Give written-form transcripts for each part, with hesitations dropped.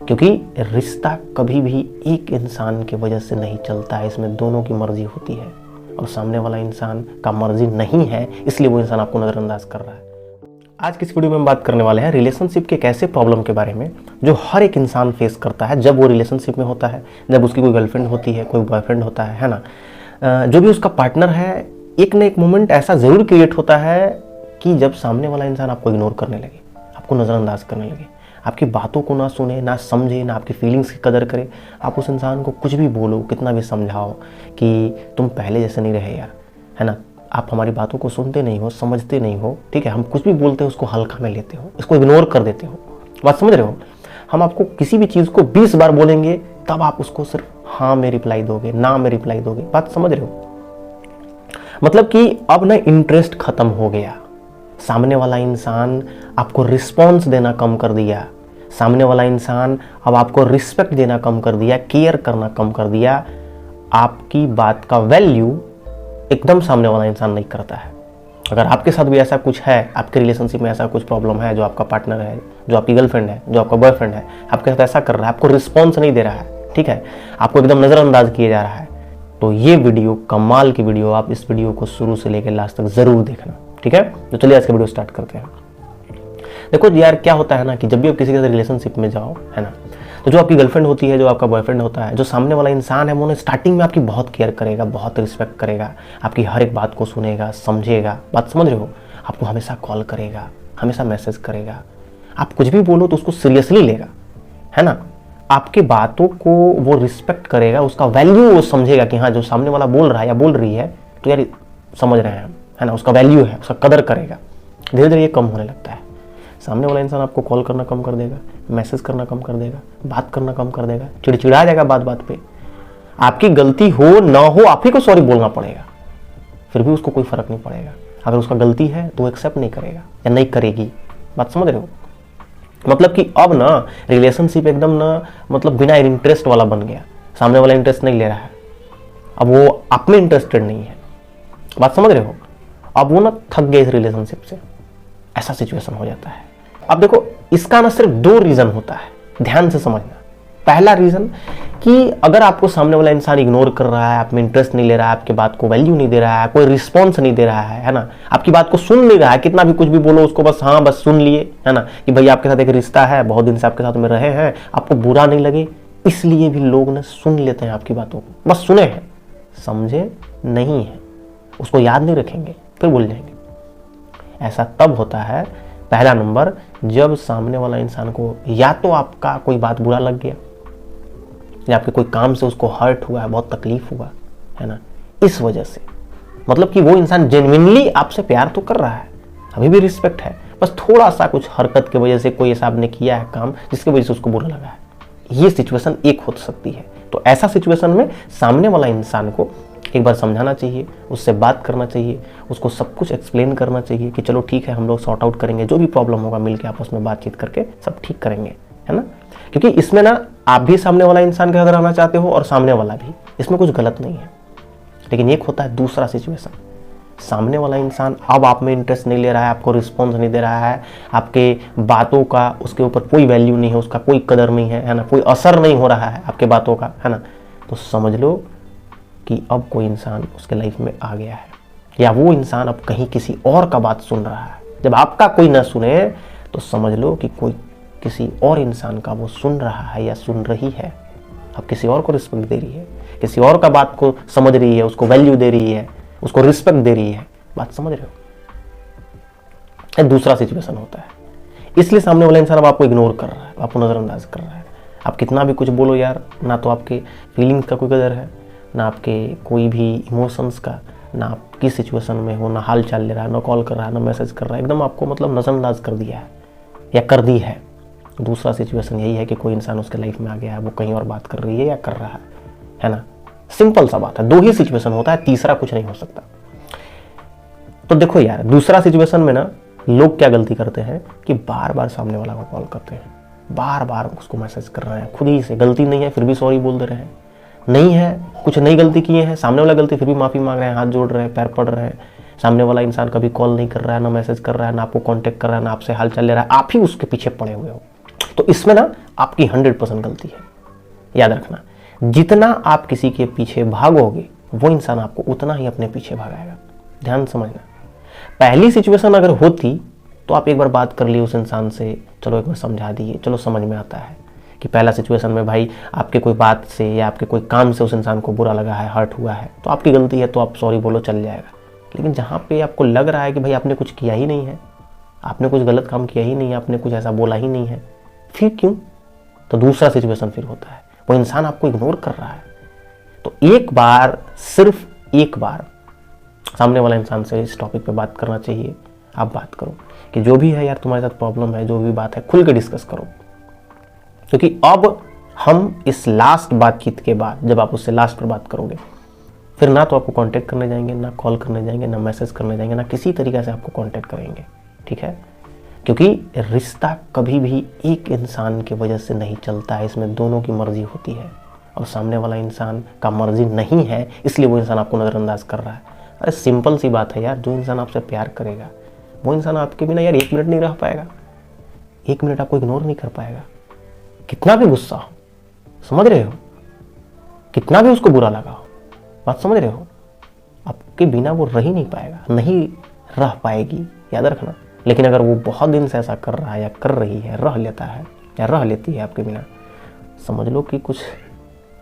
क्योंकि रिश्ता कभी भी एक इंसान की वजह से नहीं चलता है, इसमें दोनों की मर्जी होती है और सामने वाला इंसान का मर्जी नहीं है, इसलिए वो इंसान आपको नज़रअंदाज कर रहा है। आज की इस वीडियो में हम बात करने वाले हैं रिलेशनशिप के एक ऐसे प्रॉब्लम के बारे में जो हर एक इंसान फेस करता है जब वो रिलेशनशिप में होता है, जब उसकी कोई गर्लफ्रेंड होती है, कोई बॉयफ्रेंड होता है ना। जो भी उसका पार्टनर है, एक ना एक मोमेंट ऐसा ज़रूर क्रिएट होता है कि जब सामने वाला इंसान आपको इग्नोर करने लगे, आपको नज़रअंदाज करने लगे, आपकी बातों को ना सुने, ना समझे, ना आपकी फीलिंग्स की कदर करे। आप उस इंसान को कुछ भी बोलो, कितना भी समझाओ कि तुम पहले जैसे नहीं रहे यार, है ना, आप हमारी बातों को सुनते नहीं हो, समझते नहीं हो, ठीक है, हम कुछ भी बोलते हैं उसको हल्का में लेते हो, इसको इग्नोर कर देते हो। बात समझ रहे हो? हम आपको किसी भी चीज़ को 20 बार बोलेंगे तब आप उसको सिर्फ हाँ में रिप्लाई दोगे, ना में रिप्लाई दोगे। बात समझ रहे हो? मतलब कि अब ना इंटरेस्ट खत्म हो गया, सामने वाला इंसान आपको रिस्पॉन्स देना कम कर दिया, सामने वाला इंसान अब आपको रिस्पेक्ट देना कम कर दिया, केयर करना कम कर दिया, आपकी बात का वैल्यू एकदम सामने वाला इंसान नहीं करता है। अगर आपके साथ भी ऐसा कुछ है, आपके रिलेशनशिप में ऐसा कुछ प्रॉब्लम है, जो आपका पार्टनर है, जो आपकी गर्लफ्रेंड है, जो आपका बॉयफ्रेंड है, आपके साथ ऐसा कर रहा है, आपको रिस्पॉन्स नहीं दे रहा है, ठीक है, आपको एकदम नज़रअंदाज किया जा रहा है, तो ये वीडियो कमाल की वीडियो, आप इस वीडियो को शुरू से लेकर लास्ट तक ज़रूर देखना, ठीक है। तो चलिए आज का वीडियो स्टार्ट करते हैं। देखो यार, क्या होता है ना कि जब भी आप किसी के साथ रिलेशनशिप में जाओ, है ना, तो जो आपकी गर्लफ्रेंड होती है, जो आपका बॉयफ्रेंड होता है, जो सामने वाला इंसान है, वो स्टार्टिंग में आपकी बहुत केयर करेगा, बहुत रिस्पेक्ट करेगा, आपकी हर एक बात को सुनेगा, समझेगा। बात समझ रहे हो? आपको हमेशा कॉल करेगा, हमेशा मैसेज करेगा, आप कुछ भी बोलो तो उसको सीरियसली लेगा, है ना, आपकी बातों को वो रिस्पेक्ट करेगा, उसका वैल्यू वो समझेगा कि हाँ, जो सामने वाला बोल रहा है या बोल रही है तो यार समझ रहे हैं हम, है ना, उसका वैल्यू है, उसका कदर करेगा। धीरे धीरे ये कम होने लगता है। सामने वाला इंसान आपको कॉल करना कम कर देगा, मैसेज करना कम कर देगा, बात करना कम कर देगा, चिड़चिड़ा जाएगा बात बात पे। आपकी गलती हो ना हो, आप ही को सॉरी बोलना पड़ेगा, फिर भी उसको कोई फर्क नहीं पड़ेगा। अगर उसका गलती है तो वो एक्सेप्ट नहीं करेगा या नहीं करेगी। बात समझ रहे हो? मतलब कि अब ना रिलेशनशिप एकदम ना, मतलब बिना इंटरेस्ट वाला बन गया। सामने वाला इंटरेस्ट नहीं ले रहा है, अब वो आप में इंटरेस्टेड नहीं है। बात समझ रहे हो? अब वो ना थक गए इस रिलेशनशिप से, ऐसा सिचुएशन हो जाता है। अब देखो, इसका ना सिर्फ 2 रीजन होता है, ध्यान से समझना। पहला रीजन कि अगर आपको सामने वाला इंसान इग्नोर कर रहा है, आप में इंटरेस्ट नहीं ले रहा है, आपकी बात को वैल्यू नहीं दे रहा है, कोई रिस्पॉन्स नहीं दे रहा है ना, आपकी बात को सुन नहीं रहा है, कितना भी कुछ भी बोलो उसको बस हाँ बस सुन लिए, है ना, कि भाई आपके साथ एक रिश्ता है, बहुत दिन से आपके साथ में रहे हैं, आपको बुरा नहीं लगे, इसलिए भी लोग ना सुन लेते हैं आपकी बातों को, बस सुने हैं, समझे नहीं है, उसको याद नहीं रखेंगे, फिर भूल जाएंगे। ऐसा तब होता है, पहला नंबर, जब सामने वाला इंसान को या तो आपका कोई बात बुरा लग गया, या आपके कोई काम से उसको हर्ट हुआ है, बहुत तकलीफ हुआ है ना, इस वजह से, मतलब कि वो इंसान जेन्युइनली आपसे प्यार तो कर रहा है, अभी भी रिस्पेक्ट है, बस थोड़ा सा कुछ हरकत की वजह से कोई ऐसा आपने किया है काम जिसकी वजह से उसको बुरा लगा है। ये सिचुएशन एक हो सकती है। तो ऐसा सिचुएशन में सामने वाला इंसान को एक बार समझाना चाहिए, उससे बात करना चाहिए, उसको सब कुछ एक्सप्लेन करना चाहिए कि चलो ठीक है, हम लोग सॉर्ट आउट करेंगे, जो भी प्रॉब्लम होगा मिलकर आपस में बातचीत करके सब ठीक करेंगे, है ना। क्योंकि इसमें ना आप भी सामने वाला इंसान के साथ रहना चाहते हो और सामने वाला भी, इसमें कुछ गलत नहीं है। लेकिन एक होता है दूसरा सिचुएशन, सामने वाला इंसान अब आप में इंटरेस्ट नहीं ले रहा है, आपको रिस्पॉन्स नहीं दे रहा है, आपके बातों का उसके ऊपर कोई वैल्यू नहीं है, उसका कोई कदर नहीं है ना, कोई असर नहीं हो रहा है आपके बातों का, है ना, तो समझ लो कि अब कोई इंसान उसके लाइफ में आ गया है, या वो इंसान अब कहीं किसी और का बात सुन रहा है। जब आपका कोई ना सुने तो समझ लो कि कोई किसी और इंसान का वो सुन रहा है या सुन रही है, अब किसी और को रिस्पेक्ट दे रही है, किसी और का बात को समझ रही है, उसको वैल्यू दे रही है, उसको रिस्पेक्ट दे रही है। बात समझ रहे हो? दूसरा सिचुएशन होता है, इसलिए सामने वाला इंसान अब आपको इग्नोर कर रहा है, आपको नजरअंदाज कर रहा है। आप कितना भी कुछ बोलो यार, ना तो आपके फीलिंग्स का कोई कदर है, ना आपके कोई भी इमोशंस का, ना आप किस सिचुएशन में हो, ना हाल चाल ले रहा है, ना कॉल कर रहा है, ना मैसेज कर रहा है, एकदम आपको मतलब नजरअंदाज कर दिया है या कर दी है। दूसरा सिचुएशन यही है कि कोई इंसान उसके लाइफ में आ गया है, वो कहीं और बात कर रही है या कर रहा है ना। सिंपल सा बात है, 2 ही सिचुएशन होता है, तीसरा कुछ नहीं हो सकता। तो देखो यार, दूसरा सिचुएशन में ना लोग क्या गलती करते हैं कि बार बार सामने वाला को कॉल करते हैं, बार बार उसको मैसेज कर रहे हैं, खुद ही से गलती नहीं है फिर भी सॉरी बोल दे रहे हैं, नहीं है कुछ नई गलती किए हैं, सामने वाला गलती फिर भी माफी मांग रहे हैं, हाथ जोड़ रहे हैं, पैर पड़ रहे हैं, सामने वाला इंसान कभी कॉल नहीं कर रहा है, ना मैसेज कर रहा है, ना आपको कांटेक्ट कर रहा है, ना आपसे हाल चाल ले रहा है, आप ही उसके पीछे पड़े हुए हो। तो इसमें ना आपकी 100% गलती है। याद रखना, जितना आप किसी के पीछे भागोगे वो इंसान आपको उतना ही अपने पीछे भागाएगा। ध्यान समझना, पहली सिचुएशन अगर होती तो आप एक बार बात कर लिए उस इंसान से, चलो एक बार समझा दिए, चलो समझ में आता है कि पहला सिचुएशन में भाई आपके कोई बात से या आपके कोई काम से उस इंसान को बुरा लगा है, हर्ट हुआ है, तो आपकी गलती है तो आप सॉरी बोलो, चल जाएगा। लेकिन जहाँ पे आपको लग रहा है कि भाई आपने कुछ किया ही नहीं है, आपने कुछ गलत काम किया ही नहीं है, आपने कुछ ऐसा बोला ही नहीं है, फिर क्यों? तो दूसरा सिचुएशन फिर होता है, वो इंसान आपको इग्नोर कर रहा है। तो एक बार, सिर्फ एक बार सामने वाला इंसान से इस टॉपिक पे बात करना चाहिए। आप बात करो कि जो भी है यार तुम्हारे साथ प्रॉब्लम है, जो भी बात है खुल के डिस्कस करो। क्योंकि अब हम इस लास्ट बातचीत के बाद जब आप उससे लास्ट पर बात करोगे, फिर ना तो आपको कांटेक्ट करने जाएंगे, ना कॉल करने जाएंगे, ना मैसेज करने जाएंगे, ना किसी तरीके से आपको कांटेक्ट करेंगे। ठीक है? क्योंकि रिश्ता कभी भी एक इंसान की वजह से नहीं चलता है, इसमें दोनों की मर्जी होती है और सामने वाला इंसान का मर्जी नहीं है, इसलिए वो इंसान आपको नज़रअंदाज कर रहा है। अरे सिंपल सी बात है यार, जो इंसान आपसे प्यार करेगा वो इंसान आपके बिना यार 1 मिनट नहीं रह पाएगा, 1 मिनट आपको इग्नोर नहीं कर पाएगा। कितना भी गुस्सा हो, समझ रहे हो, कितना भी उसको बुरा लगा हो, बात समझ रहे हो, आपके बिना वो रह ही नहीं पाएगा, नहीं रह पाएगी, याद रखना। लेकिन अगर वो बहुत दिन से ऐसा कर रहा है या कर रही है, रह लेता है या रह लेती है आपके बिना, समझ लो कि कुछ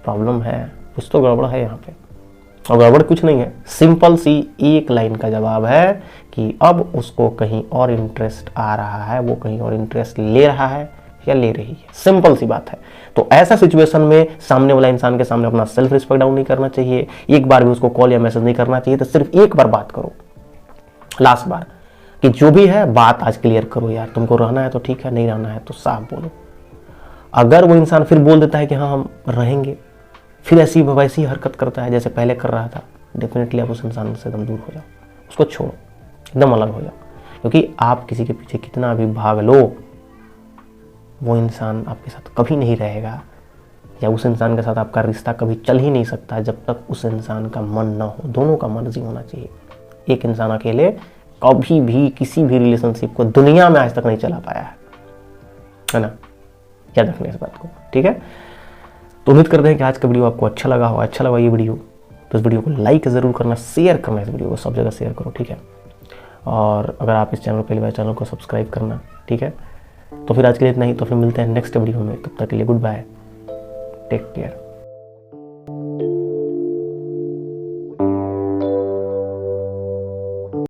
प्रॉब्लम है, कुछ तो गड़बड़ है यहाँ पे। और गड़बड़ कुछ नहीं है, सिंपल सी एक लाइन का जवाब है कि अब उसको कहीं और इंटरेस्ट आ रहा है, वो कहीं और इंटरेस्ट ले रहा है या ले रही है, सिंपल सी बात है। तो ऐसा सिचुएशन में सामने वाला इंसान के सामने अपना सेल्फ रिस्पेक्ट डाउन नहीं करना चाहिए, एक बार भी उसको कॉल या मैसेज नहीं करना चाहिए। तो सिर्फ एक बार बात करो, लास्ट बार, कि जो भी है बात आज क्लियर करो यार, तुमको रहना है तो ठीक है, नहीं रहना है तो साफ बोलो। अगर वो इंसान फिर बोल देता है कि हाँ हम रहेंगे, फिर ऐसी वैसी हरकत करता है जैसे पहले कर रहा था, डेफिनेटली आप उस इंसान से एकदम दूर हो जाओ, उसको छोड़ो, एकदम अलग हो जाओ। क्योंकि आप किसी के पीछे कितना भी भाग लो, वो इंसान आपके साथ कभी नहीं रहेगा, या उस इंसान के साथ आपका रिश्ता कभी चल ही नहीं सकता जब तक उस इंसान का मन ना हो। दोनों का मर्जी होना चाहिए। एक इंसान अकेले कभी भी किसी भी रिलेशनशिप को दुनिया में आज तक नहीं चला पाया है ना? याद रखना इस बात को, ठीक है? तो उम्मीद करते हैं कि आज का वीडियो आपको अच्छा लगा हो। अच्छा लगा ये वीडियो तो इस वीडियो को लाइक ज़रूर करना, शेयर करना, इस वीडियो को सब जगह शेयर करो, ठीक है? और अगर आप इस चैनल को पहली बार, चैनल को सब्सक्राइब करना, ठीक है? तो फिर आज के लिए इतना ही, तो फिर मिलते हैं नेक्स्ट वीडियो में। तब तक के लिए गुड बाय, टेक केयर।